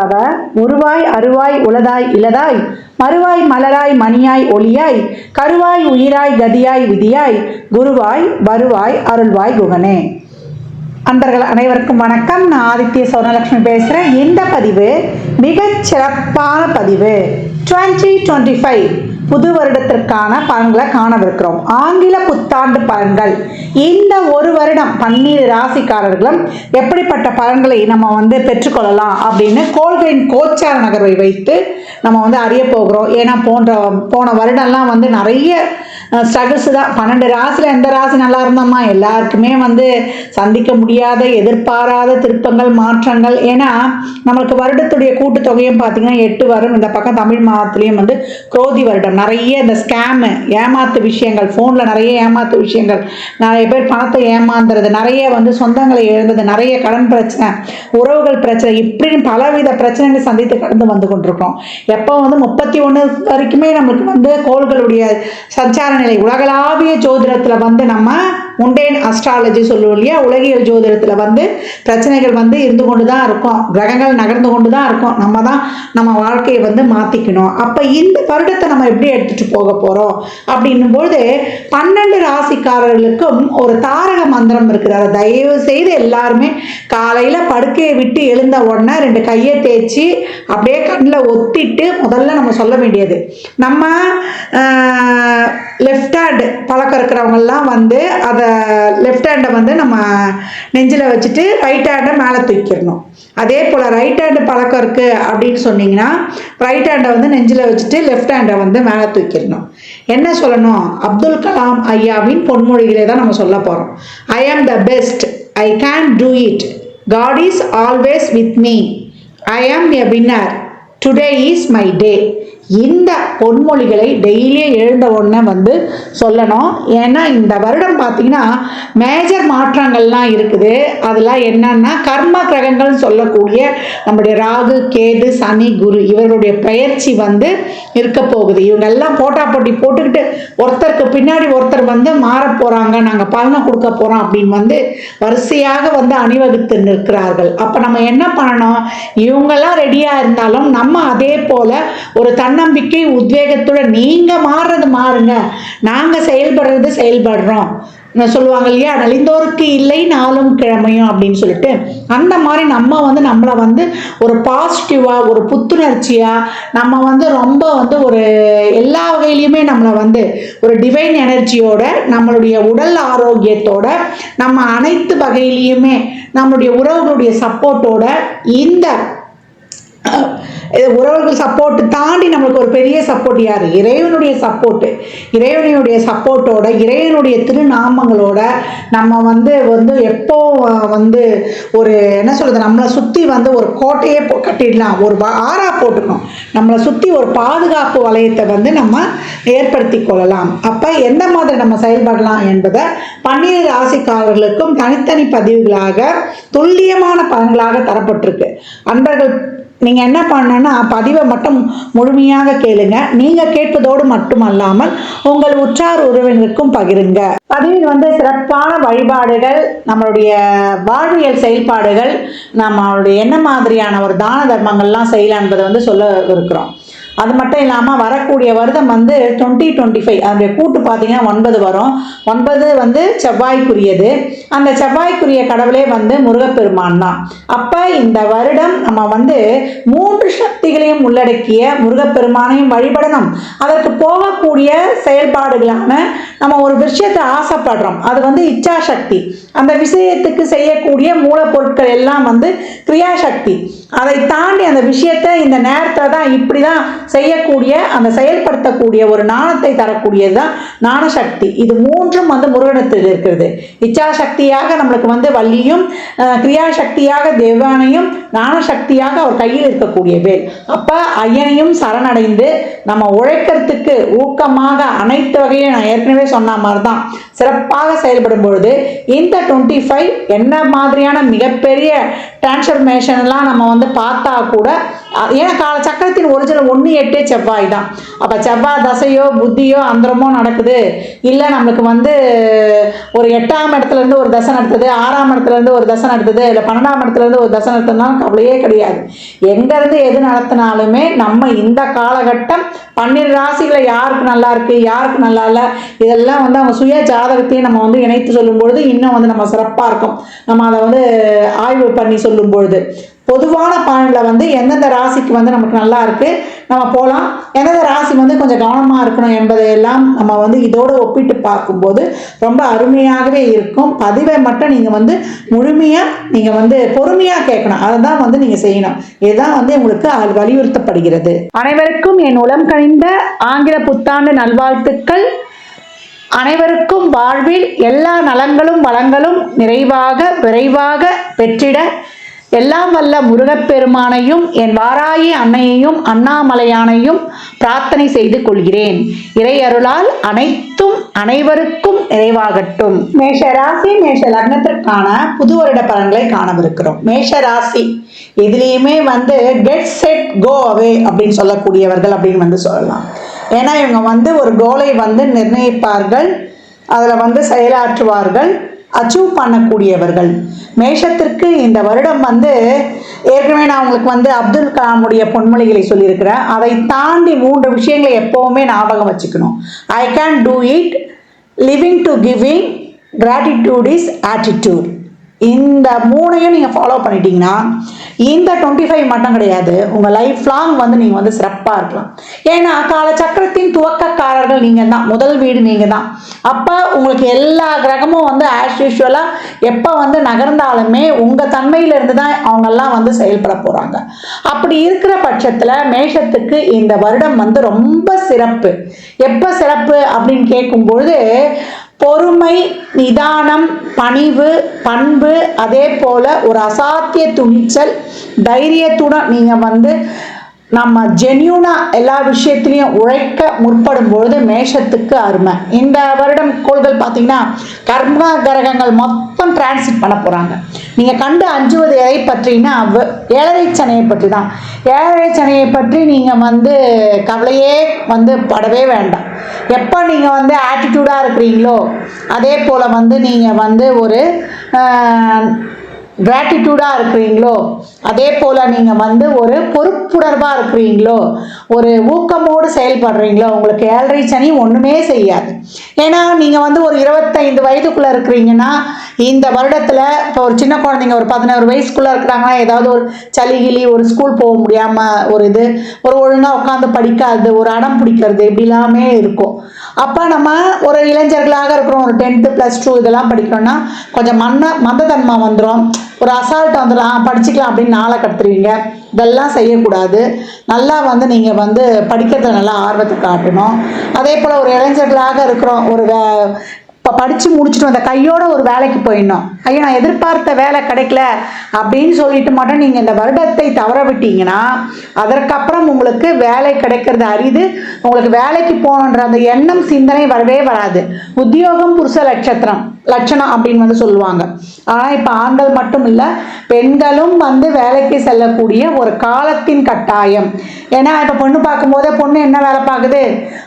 தவ உருவாய் அருவாய் உளதாய் இலதாய் மறுவாய் மலராய் மணியாய் ஒளியாய் கருவாய் உயிராய் கதியாய் விதியாய் குருவாய் வருவாய் அருள்வாய் குகனே. அன்பர்கள் அனைவருக்கும் வணக்கம். நான் ஆதித்ய சௌர்ணலட்சுமி பேசுகிறேன். இந்த பதிவு மிகச் சிறப்பான பதிவு. 2025 புது வருடத்திற்கான பலன்களை காணவிருக்கிறோம். ஆங்கில புத்தாண்டு பலன்கள். இந்த ஒரு வருடம் 12 ராசிக்காரர்களும் எப்படிப்பட்ட பலன்களை நம்ம பெற்றுக்கொள்ளலாம் அப்படின்னு கோள்களின் கோச்சார நகர்வை வைத்து நம்ம அறிய போகிறோம். ஏன்னா போன வருடம்லாம் நிறைய ஸ்ட்ரகிள்ஸ் தான். 12 ராசியில் எந்த ராசி நல்லா இருந்தோமா, எல்லாருக்குமே சந்திக்க முடியாத எதிர்பாராத திருப்பங்கள் மாற்றங்கள். ஏன்னா நம்மளுக்கு வருடத்துடைய கூட்டுத்தொகையும் பார்த்தீங்கன்னா 8 வரும். இந்த பக்கம் தமிழ் மாதத்துலேயும் குரோதி வருடம். நிறைய இந்த ஸ்கேமு ஏமாத்து விஷயங்கள், ஃபோனில் நிறைய ஏமாத்து விஷயங்கள், நிறைய பேர் பணத்தை ஏமாந்துறது, நிறைய சொந்தங்களை இழந்தது, நிறைய கடன் பிரச்சனை, உறவுகள் பிரச்சனை, இப்படின்னு பலவித பிரச்சனைகளை சந்தித்து கடந்து வந்து கொண்டிருக்கோம். எப்போ 31 வரைக்குமே நம்மளுக்கு கோள்களுடைய சஞ்சார நிலை உலகளாவிய ஜோதிடத்தில் நம்ம முண்டேன் அஸ்ட்ராலஜி சொல்லுவோம் இல்லையா, உலகியல் ஜோதிடத்தில் பிரச்சனைகள் இருந்து கொண்டு தான் இருக்கும், கிரகங்கள் நகர்ந்து கொண்டு தான் இருக்கும். நம்ம தான் நம்ம வாழ்க்கையை மாற்றிக்கணும். அப்போ இந்த வருடத்தை நம்ம எப்படி எடுத்துகிட்டு போக போகிறோம் அப்படின்னும்போது 12 ராசிக்காரர்களுக்கும் ஒரு தாரக மந்திரம் இருக்குது. அதை தயவு செய்து எல்லாருமே காலையில் படுக்கையை விட்டு எழுந்த உடனே 2 கையை தேய்ச்சி அப்படியே கண்ணில் ஒத்திட்டு முதல்ல நம்ம சொல்ல வேண்டியது, நம்ம லெஃப்ட் ஹேண்ட் பழக்கம் இருக்கிறவங்கெல்லாம் அதை லெஃப்ட் ஹேண்டை நம்ம நெஞ்சில் வச்சுட்டு ரைட் ஹேண்டை மேலே தூக்கிடணும். அதே போல் ரைட் ஹேண்டு பழக்கம் இருக்குது அப்படின்னு சொன்னீங்கன்னா ரைட் ஹேண்டை நெஞ்சில் வச்சுட்டு லெஃப்ட் ஹேண்டை மேலே தூக்கிடணும். என்ன சொல்லணும்? அப்துல் கலாம் ஐயாவின் பொன்மொழிகளை தான் நம்ம சொல்ல போகிறோம். I am the best, I can do it, God is always with me, I am a winner, today is my day. இந்த பொன்மொழிகளை டெய்லியும் எழுந்த உடனே சொல்லணும். ஏன்னா இந்த வருடம் பார்த்தீங்கன்னா மேஜர் மாற்றங்கள்லாம் இருக்குது. அதெல்லாம் என்னன்னா கர்ம கிரகங்கள்னு சொல்லக்கூடிய நம்முடைய ராகு கேது சனி குரு இவருடைய பயிற்சி இருக்க போகுது. இவங்க எல்லாம் போட்டா போட்டி போட்டுக்கிட்டு ஒருத்தருக்கு பின்னாடி ஒருத்தர் மாற போகிறாங்க, நாங்கள் பலனை கொடுக்க போகிறோம் அப்படின்னு வரிசையாக அணிவகுத்து நிற்கிறார்கள். அப்போ நம்ம என்ன பண்ணணும்? இவங்கெல்லாம் ரெடியாக இருந்தாலும் நம்ம அதே போல் ஒரு தன்னம்பிக்கை உத்வேகத்துடன் நீங்க மாறுறது மாறுங்க, நாங்க செயல்படுறது செயல்படுறோம் சொல்லுவாங்க இல்லையா, நலிந்தோருக்கு இல்லை நாளும் கிழமையும் அப்படின்னு சொல்லிட்டு, அந்த மாதிரி நம்ம நம்மளை ஒரு பாசிட்டிவா ஒரு புத்துணர்ச்சியா நம்ம ரொம்ப ஒரு எல்லா வகையிலையுமே நம்மளை ஒரு டிவைன் எனர்ஜியோட நம்மளுடைய உடல் ஆரோக்கியத்தோட நம்ம அனைத்து வகையிலையுமே நம்மளுடைய உறவுகளுடைய சப்போர்ட்டோட இந்த உறவுகள் சப்போர்ட் தாண்டி நம்மளுக்கு ஒரு பெரிய சப்போர்ட் யாரு? இறைவனுடைய சப்போர்ட்டு. இறைவனுடைய சப்போர்ட்டோட இறைவனுடைய திருநாமங்களோட நம்ம எப்போ ஒரு என்ன சொல்றது, நம்மளை சுற்றி ஒரு கோட்டையே கட்டிடலாம், ஒரு ஆறா போட்டுக்கணும், நம்மளை சுற்றி ஒரு பாதுகாப்பு வளையத்தை நம்ம ஏற்படுத்தி கொள்ளலாம். அப்போ எந்த மாதிரி நம்ம செயல்படலாம் என்பதை 12 ராசிக்காரர்களுக்கும் தனித்தனி பதிவுகளாக துல்லியமான பலன்களாக தரப்பட்டிருக்கு. அன்பர்கள் நீங்கள் என்ன பண்ணணும்னா பதிவை மட்டும் முழுமையாக கேளுங்க. நீங்கள் கேட்பதோடு மட்டுமல்லாமல் உங்கள் உற்றார் உறவினருக்கும் பகிருங்க. பதிவில் சிறப்பான வழிபாடுகள், நம்மளுடைய வாழ்வியல் செயல்பாடுகள், நம்மளுடைய என்ன மாதிரியான ஒரு தான தர்மங்கள்லாம் செய்யலாம் என்பதை சொல்ல இருக்கிறோம். அது மட்டும் இல்லாமல் வரக்கூடிய வருடம் 2025 அதனுடைய கூட்டு பார்த்தீங்கன்னா 9 வரும். 9 செவ்வாய்க்குரியது. அந்த செவ்வாய்க்குரிய கடவுளே முருகப்பெருமான் தான். அப்போ இந்த வருடம் நம்ம 3 சக்திகளையும் உள்ளடக்கிய முருகப்பெருமானையும் வழிபடணும். அதற்கு போகக்கூடிய செயல்பாடுகளான நம்ம ஒரு விஷயத்தை ஆசைப்படுறோம், அது இச்சாசக்தி. அந்த விஷயத்துக்கு செய்யக்கூடிய மூலப்பொருட்கள் எல்லாம் கிரியாசக்தி. அதை தாண்டி அந்த விஷயத்தை இந்த நேரத்தில் தான் இப்படி தான் செய்யக்கூடிய அந்த செயல்படுத்தக்கூடிய ஒரு ஞானத்தை தரக்கூடியது தான் ஞானசக்தி. இது 3ம் முருகனத்தில் இருக்கிறது. இச்சாசக்தியாக நம்மளுக்கு வள்ளியும், கிரியாசக்தியாக தேவானையும், ஞானசக்தியாக அவர் கையில் இருக்கக்கூடிய வேல். அப்போ ஐயனையும் சரணடைந்து நம்ம உழைக்கிறதுக்கு ஊக்கமாக அனைத்து வகையும் நான் ஏற்கனவே சொன்ன மாதிரி தான் சிறப்பாக செயல்படும் பொழுது இந்த 25 என்ன மாதிரியான மிகப்பெரிய டிரான்ஸ்ஃபர்மேஷன்லாம் நம்ம வந்து பார்த்தா கூட, ஏன்னா கால சக்கரத்தின் ஒரிஜினல் 1-8 செவ்வாய் தான். அப்போ செவ்வாய் தசையோ புத்தியோ அந்தரமோ நடக்குது, இல்லை நம்மளுக்கு வந்து ஒரு 8ஆம் இடத்துலேருந்து ஒரு தசை நடத்துது, 6ஆம் இடத்துலேருந்து ஒரு தசை நடத்துது, இல்லை 12ஆம் இடத்துலேருந்து ஒரு தசை நடத்துனாலும் கவலையே கிடையாது. எங்கேருந்து எது நடத்தினாலுமே நம்ம இந்த காலகட்டம் 12 ராசிகளை யாருக்கு நல்லா இருக்கு, யாருக்கு நல்லா இல்லை, இதெல்லாம் வந்து அவங்க சுய ஜாதகத்தையும் நம்ம வந்து இணைத்து சொல்லும் பொழுது இன்னும் வந்து நம்ம சிறப்பாக இருக்கும். நம்ம அதை வந்து ஆய்வு பண்ணி சொல்லும் பொழுது பொதுவான பாயிண்டில் வந்து எந்தெந்த ராசிக்கு வந்து நமக்கு நல்லா இருக்குது நம்ம போகலாம், எந்தெந்த ராசி வந்து கொஞ்சம் கவனமாக இருக்கணும் என்பதையெல்லாம் நம்ம வந்து இதோடு ஒப்பிட்டு பார்க்கும்போது ரொம்ப அருமையாகவே இருக்கும். பதிவை மட்டும் நீங்கள் வந்து முழுமையாக நீங்கள் வந்து பொறுமையாக கேட்கணும், அதை தான் வந்து நீங்கள் செய்யணும். இதுதான் வந்து உங்களுக்கு வலியுறுத்தப்படுகிறது. அனைவருக்கும் என் உளம் கனிந்த ஆங்கில புத்தாண்டு நல்வாழ்த்துக்கள். அனைவருக்கும் வாழ்வில் எல்லா நலங்களும் வளங்களும் நிறைவாக விரைவாக பெற்றிட எல்லாம் வல்ல முருகப்பெருமானையும் என் வாராயி அன்னையையும் அண்ணாமலையானையும் பிரார்த்தனை செய்து கொள்கிறேன். இறை அருளால் அனைத்தும் அனைவருக்கும் நிறைவாகட்டும். மேஷ ராசி மேஷ லக்னத்திற்கான புது வருட பலன்களை காணவிருக்கிறோம். மேஷ ராசி எதுலேயுமே வந்து கெட் செட் கோ அவே அப்படின்னு சொல்லக்கூடியவர்கள் அப்படின்னு வந்து சொல்லலாம். ஏன்னா இவங்க வந்து ஒரு கோலை வந்து நிர்ணயிப்பார்கள், அதில் வந்து செயலாற்றுவார்கள், அச்சீவ் பண்ணக்கூடியவர்கள். மேஷத்திற்கு இந்த வருடம் வந்து ஏற்கனவே நான் உங்களுக்கு வந்து அப்துல் கலாமுடைய பொன்மொழிகளை சொல்லியிருக்கிறேன். அதை தாண்டி 3 விஷயங்களை எப்போவுமே ஞாபகம் வச்சுக்கணும். ஐ can do it, living to giving, gratitude is attitude. இந்த 3ஐயும் நீங்கள் ஃபாலோ பண்ணிட்டீங்கன்னா இந்த 25 மட்டும் கிடையாது, உங்கள் லைஃப் லாங் வந்து நீங்கள் வந்து சிறப்பாக இருக்கலாம். ஏன்னா காலச்சக்கரத்தின் துவக்கக்காரர்கள் நீங்கள் தான், முதல் வீடு நீங்கள் தான். அப்போ உங்களுக்கு எல்லா கிரகமும் வந்து ஆஸ் யூஷுவலாக எப்போ வந்து நகர்ந்தாலுமே உங்கள் தன்மையிலிருந்து தான் அவங்கெல்லாம் வந்து செயல்பட போகிறாங்க. அப்படி இருக்கிற பட்சத்தில் மேஷத்துக்கு இந்த வருடம் வந்து ரொம்ப சிறப்பு. எப்போ சிறப்பு அப்படின்னு கேட்கும்பொழுது பொறுமை, நிதானம், பணிவு, பண்பு, அதே போல ஒரு அசாத்திய துணிச்சல், தைரியத்துடன் நீங்கள் வந்து நம்ம ஜென்யூனாக எல்லா விஷயத்துலையும் உழைக்க முற்படும் பொழுது மேஷத்துக்கு அருமை. இந்த வருடம் கோள்கள் பார்த்தீங்கன்னா கர்ம கிரகங்கள் மொத்தம் டிரான்சிட் பண்ண போகிறாங்க. நீங்கள் கண்டு அஞ்சுவது எதை பற்றினா ஏழரை சனியை பற்றி தான். ஏழரை சனியை பற்றி நீங்கள் வந்து கவலையே வந்து படவே வேண்டாம். எப்போ நீங்கள் வந்து ஆட்டிடியூடாக இருக்கிறீங்களோ, அதே போல் வந்து நீங்கள் வந்து ஒரு கிராட்டிடியூடாக இருக்கிறீங்களோ, அதே போல் நீங்கள் வந்து ஒரு பொறுப்புணர்வாக இருக்கிறீங்களோ, ஒரு ஊக்கமோடு செயல்படுறீங்களோ, உங்களுக்கு ஏழரை சனி ஒன்றுமே செய்யாது. ஏன்னா நீங்கள் வந்து ஒரு 25 வயதுக்குள்ளே இருக்கிறீங்கன்னா இந்த வருடத்தில் இப்போ ஒரு சின்ன குழந்தைங்க ஒரு 11 வயசுக்குள்ளே இருக்கிறாங்கன்னா ஏதாவது ஒரு சளிகிளி, ஒரு ஸ்கூல் போக முடியாமல் ஒரு இது, ஒரு ஒழுங்காக உட்காந்து படிக்காது, ஒரு அடம் பிடிக்கிறது, இப்படிலாமே இருக்கும். அப்போ நம்ம ஒரு இளைஞர்களாக இருக்கிறோம், ஒரு 10th +2 இதெல்லாம் படிக்கிறோன்னா கொஞ்சம் மந்தத்தன்மை வந்துடும், ஒரு அசால்ட் வந்துடும், படிச்சுக்கலாம் அப்படின்னு நாளை கடத்துருவீங்க. இதெல்லாம் செய்யக்கூடாது. நல்லா வந்து நீங்கள் வந்து படிக்கிறத நல்லா ஆர்வத்தை காட்டணும். அதே போல் ஒரு இளைஞர்களாக இருக்கிறோம், ஒரு இப்போ படித்து முடிச்சுட்டு வந்த கையோட ஒரு வேலைக்கு போயிடணும். ஐயோ நான் எதிர்பார்த்த வேலை கிடைக்கல அப்படின்னு சொல்லிட்டு மட்டும் நீங்கள் இந்த வருடத்தை தவற விட்டீங்கன்னா அதற்கப்புறம் உங்களுக்கு வேலை கிடைக்கிறது அரிது. உங்களுக்கு வேலைக்கு போகணுன்ற அந்த எண்ணம் சிந்தனை வரவே வராது. உத்தியோகம் புருஷ லட்சணம் அப்படின்னு வந்து சொல்லுவாங்க. ஆனால் இப்போ ஆண்கள் மட்டும் இல்லை, பெண்களும் வந்து வேலைக்கு செல்லக்கூடிய ஒரு காலத்தின் கட்டாயம். ஏன்னா இப்போ பொண்ணு பார்க்கும்போதே பொண்ணு என்ன வேலை பார்க்குது,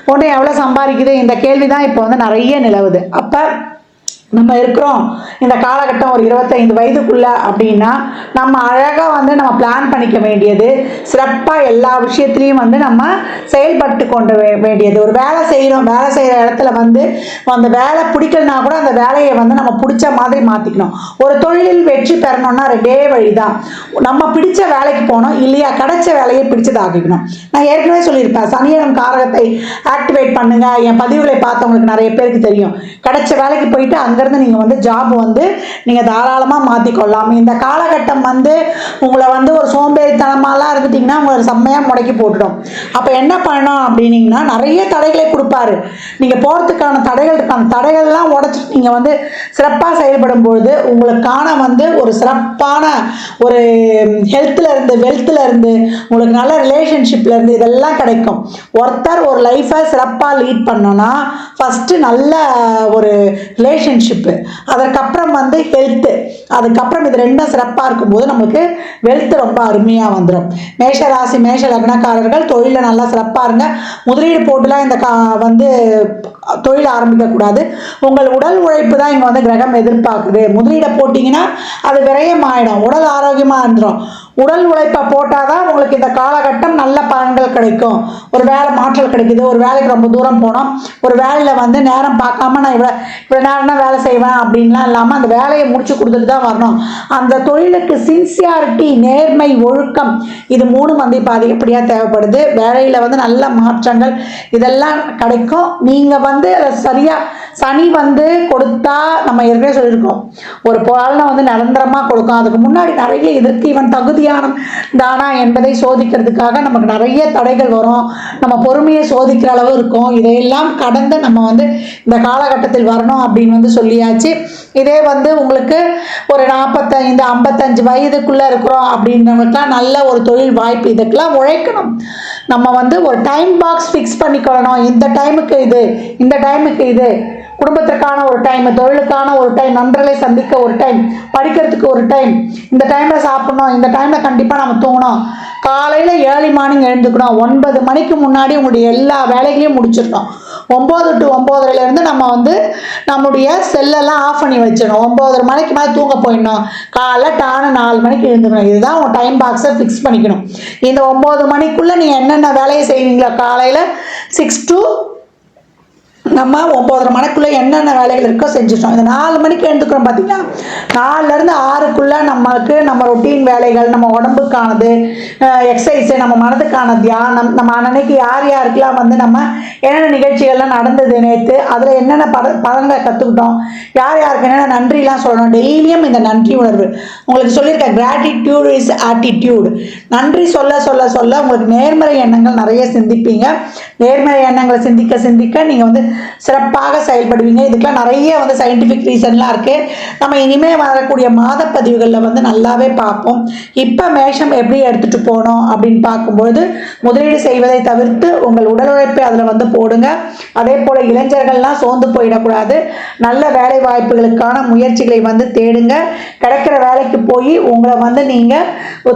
பொண்ணு எவ்வளோ சம்பாதிக்குது, இந்த கேள்வி தான் இப்போ வந்து நிறைய நிலவுது. அப்போ நம்ம இருக்கிறோம் இந்த காலகட்டம் ஒரு 25 வயதுக்குள்ள அப்படின்னா நம்ம அழகாக வந்து நம்ம பிளான் பண்ணிக்க வேண்டியது, சிறப்பாக எல்லா விஷயத்துலையும் வந்து நம்ம செயல்பட்டு கொண்டு வேண்டியது. ஒரு வேலை செய்கிறோம், வேலை செய்கிற இடத்துல வந்து அந்த வேலை பிடிக்கலனா கூட அந்த வேலையை வந்து நம்ம பிடிச்ச மாதிரி மாற்றிக்கணும். ஒரு தொழிலில் வெற்றி பெறணும்னா 2 வழி தான். நம்ம பிடிச்ச வேலைக்கு போகணும், இல்லையா கிடைச்ச வேலையை பிடிச்சதாக்கிக்கணும். நான் ஏற்கனவே சொல்லியிருப்பேன், சனியனம் காரகத்தை ஆக்டிவேட் பண்ணுங்க. என் பதிவுகளை பார்த்தவங்களுக்கு நிறைய பேருக்கு தெரியும். கிடைச்ச வேலைக்கு போயிட்டு அங்கே அங்கேருந்து நீங்கள் வந்து ஜாப் வந்து நீங்கள் தாராளமாக மாற்றிக்கொள்ளலாம். இந்த காலகட்டம் வந்து உங்களை வந்து ஒரு சோம்பேறித்தனமாலாம் இருந்துட்டிங்கன்னா உங்களை செம்மையாக முடக்கி போட்டுடும். அப்போ என்ன பண்ணணும் அப்படின்னீங்கன்னா, நிறைய தடைகளை கொடுப்பாரு. நீங்கள் போகிறதுக்கான தடைகள்லாம் உடச்சிட்டு நீங்கள் வந்து சிறப்பாக செயல்படும் பொழுது உங்களுக்கான வந்து ஒரு சிறப்பான ஒரு ஹெல்த்தில் இருந்து வெல்த்தில் இருந்து உங்களுக்கு நல்ல ரிலேஷன்ஷிப்பில் இருந்து இதெல்லாம் கிடைக்கும். ஒருத்தர் ஒரு லைஃப்பை சிறப்பாக லீட் பண்ணோன்னா ஃபஸ்ட்டு நல்ல ஒரு ரிலேஷன்ஷிப்பு, அதற்கப்புறம் வந்து ஹெல்த்து, அதுக்கப்புறம் இது ரெண்டும் சிறப்பாக இருக்கும்போது நமக்கு வெல்த் ரொம்ப அருமையாக வந்துடும். மேஷ ராசி மேஷ லக்னக்காரர்கள் தொழிலில் நல்லா சிறப்பாக இருங்க. முதலீடு போட்டுலாம் இந்த வந்து தொழில் ஆரம்பிக்கக்கூடாது. உங்கள் உடல் உழைப்பு தான் இங்கே வந்து கிரகம் எதிர்பார்க்குது. முதலீடை போட்டிங்கன்னா அது விரயமாயிடும், உடல் ஆரோக்கியமாக இருந்துடும். உடல் உழைப்பை போட்டால் தான் உங்களுக்கு இந்த காலகட்டம் நல்ல பலன்கள் கிடைக்கும். ஒரு வேலை மாற்றல் கிடைக்குது, ஒரு வேலைக்கு ரொம்ப தூரம் போனோம், ஒரு வேலையில் வந்து நேரம் பார்க்காம நான் இவ்வளோ நேரம் தான் வேலை செய்வேன் அப்படின்லாம் இல்லாமல் அந்த வேலையை முடிச்சு கொடுத்துட்டு தான் வரணும். அந்த தொழிலுக்கு சின்சியாரிட்டி, நேர்மை, ஒழுக்கம், இது மூணும் வந்து இப்போ அதிகப்படியாக தேவைப்படுது. வேலையில் வந்து நல்ல மாற்றங்கள் இதெல்லாம் கிடைக்கும். நீங்கள் வந்து அதை சரியாக சனி வந்து கொடுத்தா, நம்ம ஏற்கனவே சொல்லியிருக்கோம், ஒரு பலனை வந்து நிரந்தரமாக கொடுக்கும். அதுக்கு முன்னாடி நிறைய இதற்கு இவன் தகுதியான தானா என்பதை சோதிக்கிறதுக்காக நமக்கு நிறைய தடைகள் வரும். நம்ம பொறுமையை சோதிக்கிற அளவு இருக்கும். இதையெல்லாம் கடந்து நம்ம வந்து இந்த காலகட்டத்தில் வரணும் அப்படின்னு வந்து சொல்லியாச்சு. இதே வந்து உங்களுக்கு ஒரு 45 55 வயதுக்குள்ளே இருக்கிறோம் அப்படின்றவங்களுக்குலாம் நல்ல ஒரு தொழில் வாய்ப்பு. இதுக்கெல்லாம் உழைக்கணும். நம்ம வந்து ஒரு டைம் பாக்ஸ் ஃபிக்ஸ் பண்ணிக்கொள்ளணும். இந்த டைமுக்கு இது, இந்த டைமுக்கு இது, குடும்பத்திற்கான ஒரு டைம், தொழிலுக்கான ஒரு டைம், நண்பர்களை சந்திக்க ஒரு டைம், படிக்கிறதுக்கு ஒரு டைம், இந்த டைமில் சாப்பிடணும், இந்த டைமில் கண்டிப்பாக நம்ம தூங்கணும், காலையில் ஏர்லி மார்னிங் எழுந்துக்கணும், 9 மணிக்கு முன்னாடி உங்களுடைய எல்லா வேலைகளையும் முடிச்சிடணும். 9 to 9:30 நம்ம வந்து நம்முடைய செல்லெல்லாம் ஆஃப் பண்ணி வச்சிடணும். 9:30 மணிக்கு மேலே தூங்க போயிடணும். காலைல டானு 4 மணிக்கு எழுந்துக்கணும். இதுதான் உங்கள் டைம் பாக்ஸை ஃபிக்ஸ் பண்ணிக்கணும். இந்த 9 மணிக்குள்ளே நீங்கள் என்னென்ன வேலையை செய்வீங்களோ, காலையில் 6 to நம்ம 9:30 மணிக்குள்ளே என்னென்ன வேலைகள் இருக்கோ செஞ்சுட்டோம். இந்த 4 மணிக்கு எழுந்துக்கிறோம் பார்த்தீங்கன்னா, 4லேருந்து 6க்குள்ளே நம்மளுக்கு நம்ம ரொட்டீன் வேலைகள், நம்ம உடம்புக்கானது, எக்ஸசைஸு, நம்ம மனதுக்கான தியானம், நம்ம அன்னைக்கு யார் யாருக்கெல்லாம் வந்து நம்ம என்னென்ன நிகழ்ச்சிகள்லாம் நடந்தது நேற்று, அதில் என்னென்ன பலன்களை கற்றுக்கிட்டோம், யார் யாருக்கு என்னென்ன நன்றிலாம் சொல்லணும். டெய்லியும் இந்த நன்றி உணர்வு உங்களுக்கு சொல்லியிருக்கேன். Gratitude is attitude. நன்றி சொல்ல சொல்ல சொல்ல உங்களுக்கு நேர்மறை எண்ணங்கள் நிறைய சிந்திப்பீங்க. நேர்மறை எண்ணங்களை சிந்திக்க சிந்திக்க நீங்கள் வந்து சிறப்பாக செயல்படுவீங்க. இதுக்கெல்லாம் நிறைய வந்து சயின்டிஃபிக் ரீசன்லாம் இருக்குது. நம்ம இனிமேல் வரக்கூடிய மாத பதிவுகளில் வந்து நல்லாவே பார்ப்போம். இப்போ மேஷம் எப்படி எடுத்துகிட்டு போகணும் அப்படின்னு பார்க்கும்பொழுது, முதலீடு செய்வதை தவிர்த்து உங்கள் உடல் உழைப்பை அதில் வந்து போடுங்க. அதே போல் இளைஞர்கள்லாம் சோர்ந்து போயிடக்கூடாது. நல்ல வேலை வாய்ப்புகளுக்கான முயற்சிகளை வந்து தேடுங்க. கிடைக்கிற வேலைக்கு போய் உங்களை வந்து நீங்கள்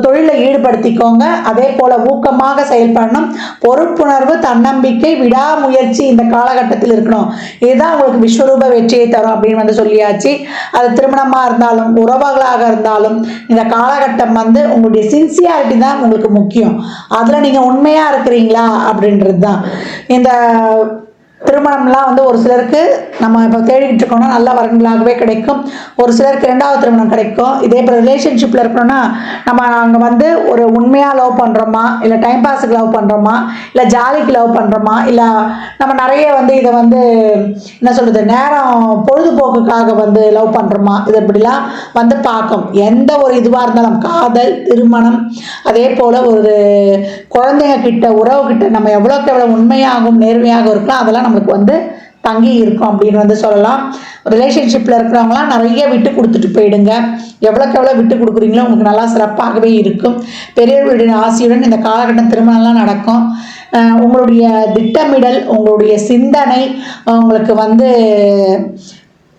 தொழிலில் ஈடுபடுத்திக்கோங்க. அதே போல் ஊக்கமாக செயல்படணும். பொறுப்புணர்வு, தன்னம்பிக்கை, விடாமுயற்சி இந்த காலகட்டத்தில் இருக்கணும். இதுதான் உங்களுக்கு விஸ்வரூப வெற்றியை தரும் அப்படின்னு வந்து சொல்லியாச்சு. அது திருமணமாக இருந்தாலும் உறவுகளாக இருந்தாலும் இந்த காலகட்டம் வந்து உங்களுடைய சின்சியாரிட்டி தான் உங்களுக்கு முக்கியம். அதில் நீங்கள் உண்மையாக இருக்கிறீங்களா அப்படின்றது தான். இந்த திருமணம்லாம் வந்து ஒரு சிலருக்கு நம்ம இப்போ தேடிக்கிட்டு இருக்கோம்னா நல்ல வரன்களாகவே கிடைக்கும். ஒரு சிலருக்கு 2வது திருமணம் கிடைக்கும். இதே இப்போ ரிலேஷன்ஷிப்பில் இருக்கணும்னா நம்ம அங்கே வந்து ஒரு உண்மையாக லவ் பண்ணுறோமா, இல்லை டைம் பாஸுக்கு லவ் பண்ணுறோமா, இல்லை ஜாலிக்கு லவ் பண்ணுறோமா, இல்லை நம்ம நிறைய வந்து இதை வந்து என்ன சொல்கிறது, நேரம் பொழுதுபோக்குக்காக வந்து லவ் பண்ணுறோமா, இது இப்படிலாம் வந்து பார்க்கும். எந்த ஒரு இதுவாக இருந்தாலும் காதல், திருமணம், அதே போல் ஒரு குழந்தைங்க கிட்ட, உறவு கிட்ட நம்ம எவ்வளோக்கு எவ்வளோ உண்மையாகவும் நேர்மையாக இருக்கலாம், அதெல்லாம் நம்மளுக்கு வந்து தங்கி இருக்கும் அப்படின்னு வந்து சொல்லலாம். ரிலேஷன்ஷிப்பில் இருக்கிறவங்களாம் நிறைய விட்டு கொடுத்துட்டு போயிடுங்க. எவ்வளோக்கு எவ்வளோ விட்டு கொடுக்குறீங்களோ உங்களுக்கு நல்லா சிறப்பாகவே இருக்கும். பெரியவர்களுடைய ஆசையுடன் இந்த காலகட்டம் திருமணம்லாம் நடக்கும். உங்களுடைய திட்டமிடல், உங்களுடைய சிந்தனை, உங்களுக்கு வந்து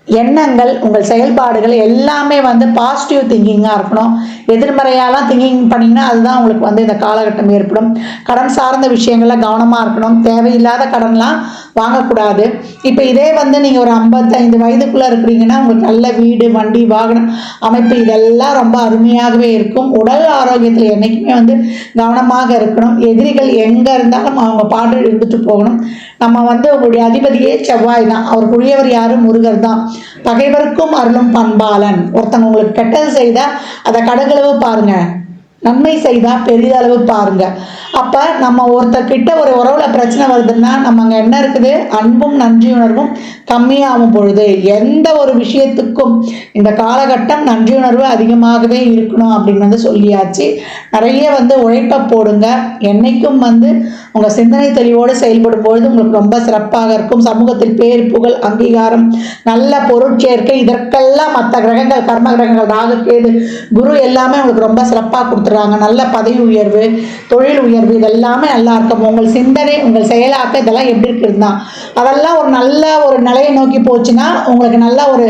எண்ணங்கள், உங்கள் செயல்பாடுகள் எல்லாமே வந்து பாசிட்டிவ் திங்கிங்காக இருக்கணும். எதிர்மறையாலாம் திங்கிங் பண்ணிங்கன்னா அதுதான் உங்களுக்கு வந்து இந்த காலகட்டம் ஏற்படும். கடன் சார்ந்த விஷயங்களில் கவனமாக இருக்கணும். தேவையில்லாத கடன்லாம் வாங்கக்கூடாது. இப்போ இதே வந்து நீங்கள் ஒரு 55 வயதுக்குள்ளே இருக்கிறீங்கன்னா உங்களுக்கு நல்ல வீடு, வண்டி, வாகனம் அமைப்பு இதெல்லாம் ரொம்ப அருமையாகவே இருக்கும். உடல் ஆரோக்கியத்தில் என்றைக்குமே வந்து கவனமாக இருக்கணும். எதிரிகள் எங்கே இருந்தாலும் அவங்க பாட்டு இருந்துட்டு போகணும். நம்ம வந்து உங்களுடைய அதிபதியே செவ்வாய் தான். அவருக்குரியவர் யாரும் முருகர் தான். பகைவருக்கும் அருளும் பண்பாளன். ஒருத்தங்க உங்களுக்கு கெட்டது செய்தால் அதை கடகளவு பாருங்க, நன்மை செய்தால் பெரிதளவு பாருங்க. அப்போ நம்ம ஒருத்தர்கிட்ட ஒரு உறவுல பிரச்சனை வருதுன்னா நம்ம அங்கே என்ன இருக்குது, அன்பும் நன்றியுணர்வும் கம்மியாகும் பொழுது எந்த ஒரு விஷயத்துக்கும் இந்த காலகட்டம் நன்றியுணர்வு அதிகமாகவே இருக்கணும் அப்படின்னு சொல்லியாச்சு. நிறைய உழைப்பை போடுங்க. என்னைக்கும் உங்கள் சிந்தனை தெளிவோடு செயல்படும் பொழுது உங்களுக்கு ரொம்ப சிறப்பாக இருக்கும். சமூகத்தில் பேர் புகழ் அங்கீகாரம் நல்ல பொருட்சேர்க்கை இதற்கெல்லாம் மற்ற கிரகங்கள் கர்ம கிரகங்கள் ராகு கேது குரு எல்லாமே உங்களுக்கு ரொம்ப சிறப்பாக கொடுத்துட்றாங்க. நல்ல பதவி உயர்வு தொழில் உயர்வு இதெல்லாமே நல்லா இருக்கும். உங்கள் சிந்தனை உங்கள் செயலாக்க இதெல்லாம் எப்படி இருக்குதுன்னா அதெல்லாம் ஒரு நல்ல ஒரு நிலையை நோக்கி போச்சுன்னா உங்களுக்கு நல்ல ஒரு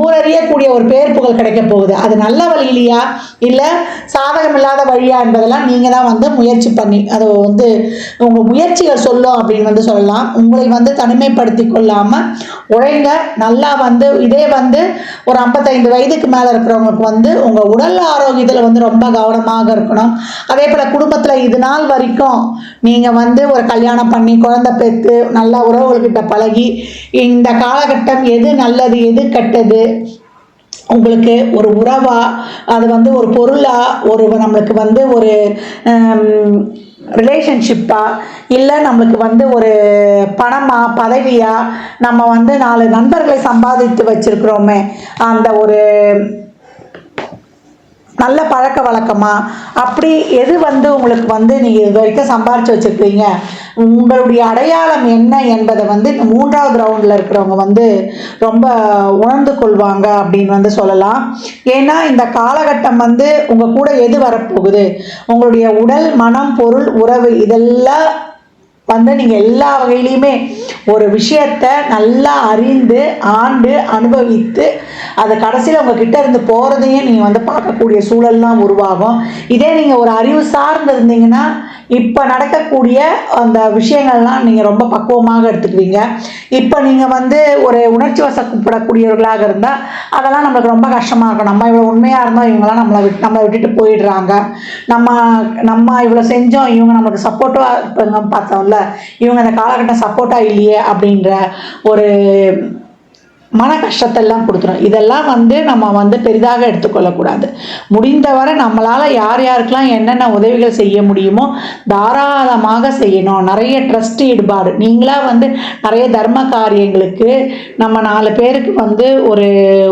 ஊரறியக்கூடிய ஒரு பேர் புகழ் கிடைக்க போகுது. அது நல்ல வழியிலையா இல்லை சாதகம் இல்லாத வழியா என்பதெல்லாம் நீங்கள் தான் முயற்சி பண்ணி அது உங்கள் முயற்சிகள் சொல்லும் அப்படின்னு சொல்லலாம். உங்களை தனிமைப்படுத்தி கொள்ளாமல் உழைங்க. நல்லா இதே ஒரு 55 வயதுக்கு மேலே இருக்கிறவங்களுக்கு உங்கள் உடல் ஆரோக்கியத்தில் ரொம்ப கவனமாக இருக்கணும். அதே போல் குடும்பத்தில் இது நாள் வரைக்கும் நீங்கள் ஒரு கல்யாணம் பண்ணி குழந்தை பெற்று நல்லா உறவுகள்கிட்ட பழகி இந்த காலகட்டம் எது நல்லது எது கெட்டது உங்களுக்கு ஒரு உறவா அது ஒரு பொருளா ஒரு நம்மளுக்கு ஒரு ரிலேஷன்ஷிப்பா இல்லை நம்மளுக்கு ஒரு பணமா பதவியா நம்ம 4 நண்பர்களை சம்பாதித்து வச்சிருக்கிறோமே அந்த ஒரு நல்ல பழக்க வழக்கமா அப்படி எது உங்களுக்கு நீங்கள் இது வரைக்கும் சம்பாரித்து வச்சுருக்கீங்க உங்களுடைய அடையாளம் என்ன என்பதை இந்த 3வது ரவுண்டில் இருக்கிறவங்க ரொம்ப உணர்ந்து கொள்வாங்க அப்படின்னு சொல்லலாம். ஏன்னா இந்த காலகட்டம் உங்கள் கூட எது வரப்போகுது உங்களுடைய உடல் மனம் பொருள் உறவு இதெல்லாம் நீங்கள் எல்லா வகையிலையுமே ஒரு விஷயத்தை நல்லா அறிந்து ஆண்டு அனுபவித்து அது கடைசியில் உங்ககிட்ட இருந்து போகிறதையும் நீங்கள் பார்க்கக்கூடிய சூழல்லாம் உருவாகும். இதே நீங்கள் ஒரு அறிவு சார்ந்து இருந்தீங்கன்னா இப்போ நடக்கக்கூடிய அந்த விஷயங்கள்லாம் நீங்கள் ரொம்ப பக்குவமாக எடுத்துக்குவீங்க. இப்போ நீங்கள் ஒரு உணர்ச்சி வசப்படக்கூடியவர்களாக இருந்தால் அதெல்லாம் நம்மளுக்கு ரொம்ப கஷ்டமாக இருக்கும். நம்ம இவ்வளோ உண்மையாக இருந்தால் இவங்களாம் நம்மளை விட்டுட்டு போயிடுறாங்க, நம்ம இவ்வளோ செஞ்சோம் இவங்க நம்மளுக்கு சப்போர்ட்டாக இருப்பாங்க பார்த்தோம்ல இவங்க இந்த காலகட்டம் சப்போர்ட்டாக இல்லையே அப்படின்ற ஒரு மன கஷ்டத்தெல்லாம் கொடுத்துரும். இதெல்லாம் நம்ம பெரிதாக எடுத்துக்கொள்ளக்கூடாது. முடிந்தவரை நம்மளால் யார் யாருக்கெல்லாம் என்னென்ன உதவிகள் செய்ய முடியுமோ தாராளமாக செய்யணும். நிறைய ட்ரஸ்ட் ஈடுபாடு நீங்களாக நிறைய தர்ம காரியங்களுக்கு நம்ம 4 பேருக்கு ஒரு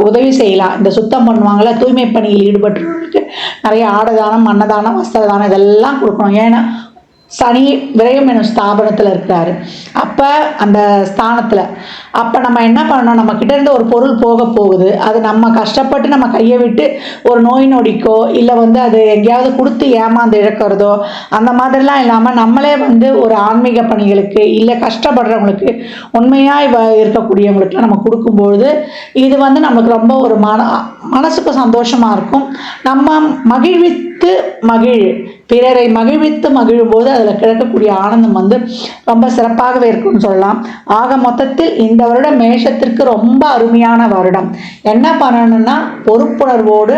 உதவி செய்யலாம். இந்த சுத்தம் பண்ணுவாங்கள தூய்மை பணியில் ஈடுபட்டுறவங்களுக்கு நிறைய ஆடதானம் அன்னதானம் வஸ்திரதானம் இதெல்லாம் கொடுக்கணும். ஏன்னா சனி விரயம் எனும் ஸ்தாபனத்தில் இருக்கிறாரு. அப்போ அந்த ஸ்தானத்தில் அப்போ நம்ம என்ன பண்ணணும், நம்ம கிட்ட இருந்து ஒரு பொருள் போக போகுது, அது நம்ம கஷ்டப்பட்டு நம்ம கையை விட்டு ஒரு நோய் நொடிக்கோ இல்லை அது எங்கேயாவது கொடுத்து ஏமாந்து இழக்கிறதோ அந்த மாதிரிலாம் இல்லாமல் நம்மளே ஒரு ஆன்மீக பணிகளுக்கு இல்லை கஷ்டப்படுறவங்களுக்கு உண்மையாக இருக்கக்கூடியவங்களுக்குலாம் நம்ம கொடுக்கும்பொழுது இது நம்மளுக்கு ரொம்ப ஒரு மனசுக்கு சந்தோஷமாக இருக்கும். நம்ம மகிழ்வித்து பிறரை மகிழ்வித்து மகிழும் போது அதில் கிடைக்கக்கூடிய ஆனந்தம் ரொம்ப சிறப்பாகவே இருக்கும்னு சொல்லலாம். ஆக மொத்தத்தில் இந்த வருடம் மேஷத்திற்கு ரொம்ப அருமையான வருடம். என்ன பண்ணணும்னா பொறுப்புணர்வோடு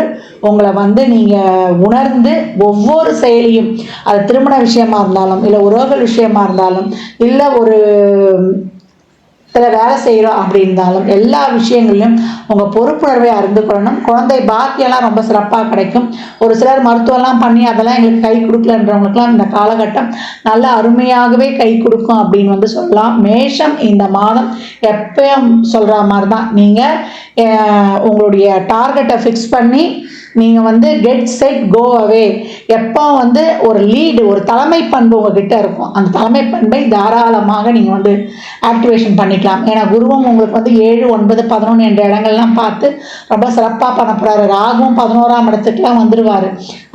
உங்களை நீங்கள் உணர்ந்து ஒவ்வொரு செயலியும் அது திருமண விஷயமா இருந்தாலும் இல்லை உறவுகள் விஷயமா இருந்தாலும் இல்லை ஒரு வேலை செய்கிறோம் அப்படி இருந்தாலும் எல்லா விஷயங்களிலும் உங்கள் பொறுப்புணர்வை அறிந்து கொள்ளணும். குழந்தை பாக்கியெல்லாம் ரொம்ப சிறப்பாக கிடைக்கும். ஒரு சிலர் மருத்துவம்லாம் பண்ணி அதெல்லாம் எங்களுக்கு கை கொடுக்கலன்றவங்களுக்குலாம் இந்த காலகட்டம் நல்ல அருமையாகவே கை கொடுக்கும் அப்படின்னு சொல்லலாம். மேஷம் இந்த மாதம் எப்பயும் சொல்கிற மாதிரி தான் நீங்கள் உங்களுடைய டார்கெட்டை ஃபிக்ஸ் பண்ணி நீங்கள் கெட் செட் கோ அவே எப்போ ஒரு லீடு ஒரு தலைமை பண்பு உங்ககிட்ட இருக்கும். அந்த தலைமை பண்பை தாராளமாக நீங்கள் ஆக்டிவேஷன் பண்ணிக்கலாம். ஏன்னா குருவும் உங்களுக்கு 7, 9, 11 என்ற இடங்கள்லாம் பார்த்து ரொம்ப சிறப்பாக பண்ண போகிறாரு. ராகுவும் 11ஆம் இடத்துக்குலாம் வந்துடுவார்.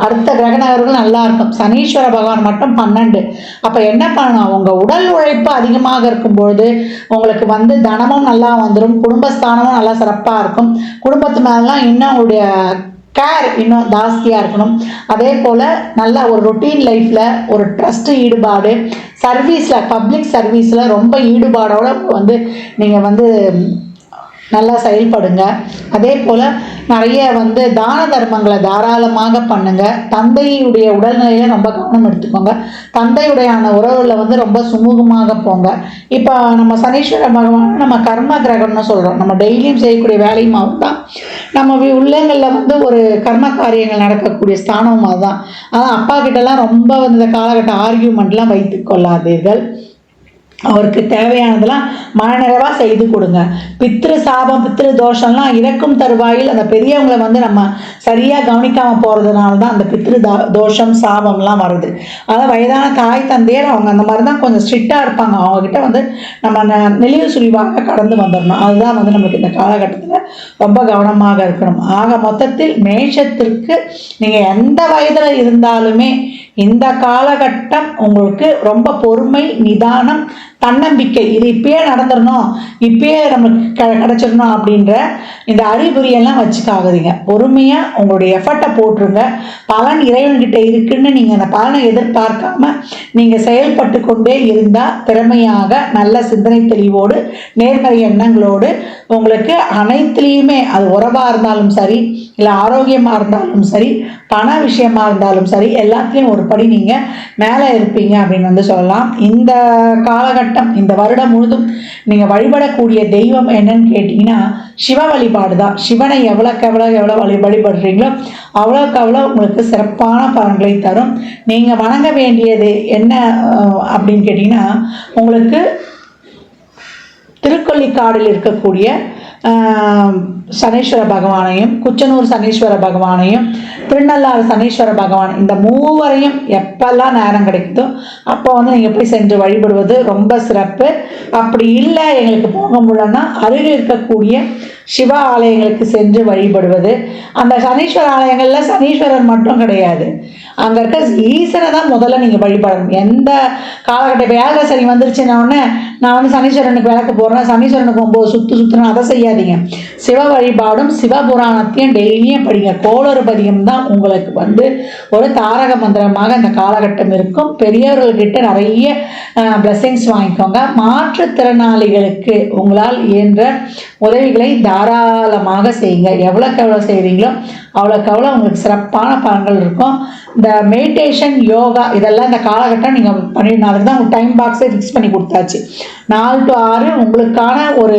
அடுத்த கிரக நகர்கள் நல்லா இருக்கும். சனீஸ்வர பகவான் மட்டும் 12. அப்போ என்ன பண்ணணும், உங்கள் உடல் உழைப்பு அதிகமாக இருக்கும்பொழுது உங்களுக்கு தனமும் நல்லா வந்துடும், குடும்பஸ்தானமும் நல்லா சிறப்பாக இருக்கும். குடும்பத்து மேலாம் இன்னும் உங்களுடைய கேர் இன்னும் ஜாஸ்தியாக இருக்கணும். அதே போல் நல்லா ஒரு ரொட்டீன் லைஃப்பில் ஒரு ட்ரஸ்ட் ஈடுபாடு சர்வீஸில் பப்ளிக் சர்வீஸில் ரொம்ப ஈடுபாடோடு நீங்கள் நல்லா செயல்படுங்க. அதே போல் நிறைய தான தர்மங்களை தாராளமாக பண்ணுங்க. தந்தையுடைய உடல்நிலையில ரொம்ப கவனம் எடுத்துக்கோங்க. தந்தையுடையான உறவுல ரொம்ப சுமூகமாக போங்க. இப்போ நம்ம சனீஸ்வர பகவான் நம்ம கர்ம கிரகம்னு சொல்கிறோம். நம்ம டெய்லியும் செய்யக்கூடிய வேலையும் தான். நம்ம உள்ளங்களில் ஒரு கர்ம காரியங்கள் நடக்கக்கூடிய ஸ்தானமும் அதுதான். அதான் அப்பா கிட்டலாம் ரொம்ப இந்த காலகட்ட ஆர்கியூமெண்ட்லாம் வைத்து கொள்ளாதீர்கள். அவருக்கு தேவையானதெல்லாம் மனநிறைவாக செய்து கொடுங்க. பித்ரு சாபம் பித்ரு தோஷம்லாம் இறக்கும் தருவாயில் அந்த பெரியவங்களை நம்ம சரியாக கவனிக்காமல் போகிறதுனால தான் அந்த பித்ரு தோஷம் சாபம்லாம் வருது. அதாவது வயதான தாய் தந்தையர் அவங்க அந்த மாதிரி தான் கொஞ்சம் ஸ்ட்ரிக்டாக இருப்பாங்க. அவங்கக்கிட்ட நம்ம நெளிவு சுழிவாக கடந்து வந்துடணும். அதுதான் நம்மளுக்கு இந்த காலகட்டத்தில் ரொம்ப கவனமாக இருக்கணும். ஆக மொத்தத்தில் மேஷத்திற்கு நீங்கள் எந்த வயதில் இருந்தாலுமே இந்த காலகட்டம் உங்களுக்கு ரொம்ப பொறுமை, நிதானம், தன்னம்பிக்கை, இது இப்பயே நடந்துடணும், இப்பயே நமக்கு கிடச்சிடணும் அப்படின்ற இந்த அறிகுறியெல்லாம் வச்சுக்காகுறீங்க. பொறுமையாக உங்களுடைய எஃபர்ட்டை போட்டுருங்க. பலன் இறைவன்கிட்ட இருக்குன்னு நீங்கள் அந்த பலனை எதிர்பார்க்காம நீங்கள் செயல்பட்டு கொண்டே இருந்தால் திறமையாக நல்ல சிந்தனை தெளிவோடு நேர்மறை எண்ணங்களோடு உங்களுக்கு அனைத்துலேயுமே, அது உறவாக இருந்தாலும் சரி, இல்லை ஆரோக்கியமாக இருந்தாலும் சரி, பண விஷயமா இருந்தாலும் சரி, எல்லாத்துலேயும் ஒரு படி நீங்கள் மேலே இருப்பீங்க அப்படின்னு சொல்லலாம். இந்த காலகட்டம், இந்த வருடம் முழுதும் நீங்கள் வழிபடக்கூடிய தெய்வம் என்னன்னு கேட்டிங்கன்னா சிவ வழிபாடு தான். சிவனை எவ்வளோ வழிபடுறீங்களோ அவ்வளோக்கு உங்களுக்கு சிறப்பான பலன்களை தரும். நீங்கள் வணங்க வேண்டியது என்ன அப்படின்னு கேட்டிங்கன்னா, உங்களுக்கு திருக்கொள்ளிக்காடில் இருக்கக்கூடிய சனீஸ்வர பகவானையும், குச்சனூர் சனீஸ்வர பகவானையும், திருநள்ளாறு சனீஸ்வர பகவான், இந்த மூவரையும் எப்பெல்லாம் நேரம் கிடைக்குதோ அப்போ நீங்கள் போய் சென்று வழிபடுவது ரொம்ப சிறப்பு. அப்படி இல்லை எங்களுக்கு போக முடியலன்னா அருகில் இருக்கக்கூடிய சிவ ஆலயங்களுக்கு சென்று வழிபடுவது. அந்த சனீஸ்வர ஆலயங்களில் சனீஸ்வரர் மட்டும் கிடையாது, அங்கே இருக்க ஈசனை தான் முதல்ல நீங்கள் வழிபடணும். எந்த காலகட்ட இப்போ ஏழரை சனி வந்துருச்சுன்னொடனே நான் சனீஸ்வரனுக்கு விளக்கு போடுறேன், சனீஸ்வரனுக்கு 9 சுற்றுறேன், அதை செய்யாதீங்க. சிவ வழிபாடும் சிவபுராணத்தையும் டெய்லியும் படிங்க. கோளறு பதியம் தான் உங்களுக்கு ஒரு தாரக மந்திரமாக இந்த காலகட்டம் இருக்கும். பெரியவர்கள்கிட்ட நிறைய பிளெஸிங்ஸ் வாங்கிக்கோங்க. மாற்றுத்திறனாளிகளுக்கு உங்களால் இயன்ற உதவிகளை தாராளமாக செய்யுங்க. எவ்வளோக்கு எவ்வளோ செய்கிறீங்களோ அவ்வளோக்கு உங்களுக்கு சிறப்பான பலன்கள் இருக்கும். இந்த மெடிடேஷன், யோகா இதெல்லாம் இந்த காலகட்டம் நீங்கள் பண்ணிடணும். அதுக்கு தான் உங்கள் டைம் பாக்ஸை ஃபிக்ஸ் பண்ணி கொடுத்தாச்சு. 4 to 6 உங்களுக்கான ஒரு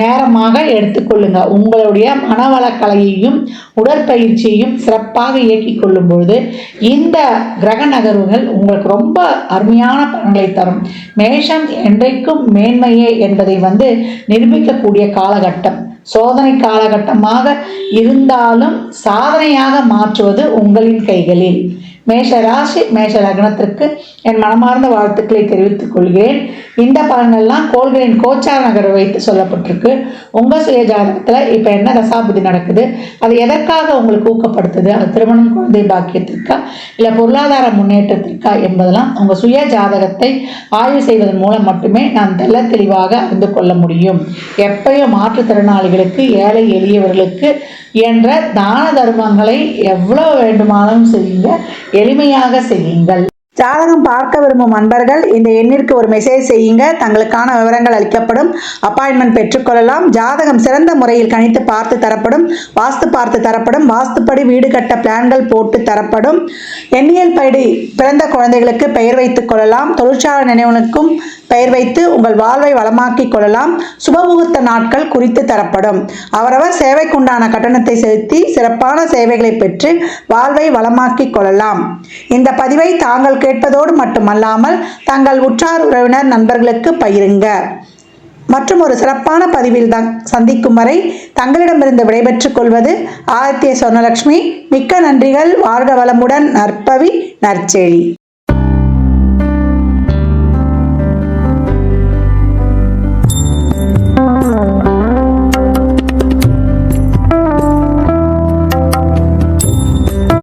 நேரமாக எடுத்துக்கொள்ளுங்க. உங்களுடைய மனவளக்கலையையும் உடற்பயிற்சியையும் சிறப்பாக இயக்கிக் கொள்ளும் பொழுது இந்த கிரக நகர்வுகள் உங்களுக்கு ரொம்ப அருமையான பலன்களை தரும். மேஷம் என்றைக்கும் மேன்மையே என்பதை நிரூபிக்கக்கூடிய காலகட்டம். சோதனை காலகட்டமாக இருந்தாலும் சாதனையாக மாற்றுவது உங்களின் கைகளில். மேஷ ராசி மேஷ லக்னத்திற்கு என் மனமார்ந்த வாழ்த்துக்களை தெரிவித்துக் கொள்கிறேன். இந்த பலன்கள்லாம் கோள்களின் கோச்சார நகரை வைத்து சொல்லப்பட்டிருக்கு. உங்கள் சுய ஜாதகத்தில் இப்போ என்ன தசாபுதி நடக்குது, அது எதற்காக உங்களுக்கு ஊக்கப்படுத்துது, அது திருமணம், குழந்தை பாக்கியத்திற்கா இல்லை பொருளாதார முன்னேற்றத்திற்கா என்பதெல்லாம் உங்கள் சுய ஜாதகத்தை ஆய்வு செய்வதன் மூலம் மட்டுமே நாம் தெல்ல தெளிவாக அறிந்து கொள்ள முடியும். எப்பயும் மாற்றுத்திறனாளிகளுக்கு, ஏழை எளியவர்களுக்கு என்ற தான தர்மங்களை எவ்வளவு வேண்டுமானாலும் செய்யுங்க, எளிமையாக செய்யுங்கள். ஜாதகம் பார்க்க விரும்பும் அன்பர்கள் இந்த எண்ணிற்கு ஒரு மெசேஜ் செய்யுங்க. தங்களுக்கான விவரங்கள் அளிக்கப்படும். அப்பாயின்மெண்ட் பெற்றுக்கொள்ளலாம். ஜாதகம் சிறந்த முறையில் கணித்து பார்த்து தரப்படும். வாஸ்து பார்த்து தரப்படும். வாஸ்துப்படி வீடு கட்ட பிளான்கள் போட்டு தரப்படும். எண்ணியல் படி பிறந்த குழந்தைகளுக்கு பெயர் வைத்துக் கொள்ளலாம். தொழிற்சாலை நினைவுகளுக்கும் பெயர் வைத்து உங்கள் வாழ்வை வளமாக்கிக் கொள்ளலாம். சுபமுகூர்த்த நாட்கள் குறித்து தரப்படும். அவரவர் சேவைக்குண்டான கட்டணத்தை செலுத்தி சிறப்பான சேவைகளை பெற்று வாழ்வை வளமாக்கிக் கொள்ளலாம். இந்த பதிவை தாங்கள் கேட்பதோடு மட்டுமல்லாமல் தங்கள் உற்றார் உறவினர் நண்பர்களுக்கு பகிருங்க. மற்றும் ஒரு சிறப்பான பதிவில் தான் சந்திக்கும் வரை தங்களிடமிருந்து விடைபெற்றுக் கொள்வது ஆதித்ய சொர்ணலட்சுமி. மிக்க நன்றிகள். வாழ்க வளமுடன். நற்பவி நற்செழி.